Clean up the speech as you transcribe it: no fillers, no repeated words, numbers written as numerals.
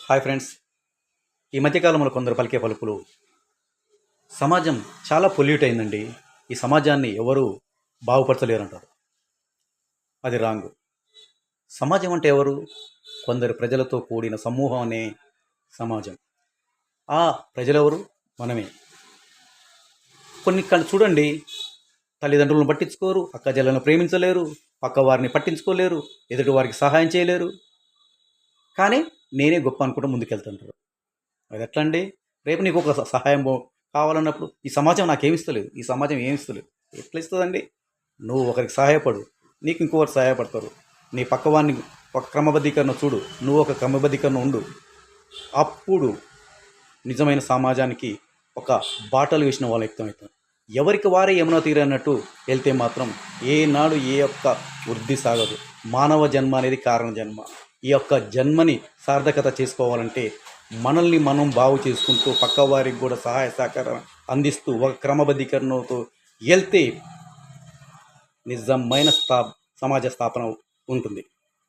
Hi friends. ఈ మధ్యకాలంలో కొందరు పలికే పలుకులు సమాజం చాలా పొల్యూట్ అయిందండి, ఈ సమాజాన్ని ఎవరు బాగుపరచలేరంటారు. అది రాంగ్. సమాజం అంటే ఎవరు? కొందరు ప్రజలతో కూడిన సమూహం అనే సమాజం. ఆ ప్రజలెవరు? మనమే. చూడండి, తల్లిదండ్రులను పట్టించుకోరు, అక్కజెల్లెలను ప్రేమించలేరు, పక్క వారిని పట్టించుకోలేరు, ఎదుటి వారికి సహాయం చేయలేరు. కానీ నేనే గొప్ప అనుకుంటూ ముందుకెళ్తుంటారు. అది ఎట్లా అండి? రేపు నీకు ఒక సహాయం కావాలన్నప్పుడు ఈ సమాజం నాకేమిస్తలేదు, ఈ సమాజం ఏమిస్తలేదు, ఎట్లా ఇస్తుందండి? నువ్వు ఒకరికి సహాయపడు, నీకు ఇంకొకరు సహాయపడతారు. నీ పక్కవాడిని ఒక క్రమబద్ధీకరణ చూడు, నువ్వు ఒక క్రమబద్ధీకరణ ఉండు. అప్పుడు నిజమైన సమాజానికి ఒక బాటలు వేసిన వాళ్ళు వ్యక్తమవుతారు. ఎవరికి వారే యమునా తీరు అన్నట్టు వెళ్తే మాత్రం ఏనాడు ఏ యొక్క వృద్ధి సాగదు. మానవ జన్మ అనేది కారణ జన్మ. ఈ యొక్క జన్మని సార్థకత చేసుకోవాలంటే మనల్ని మనం బాగు చేసుకుంటూ పక్క వారికి కూడా సహాయ సహకారం అందిస్తూ ఒక క్రమబద్ధీకరణతో వెళ్తే నిజమైన సమాజ స్థాపన ఉంటుంది.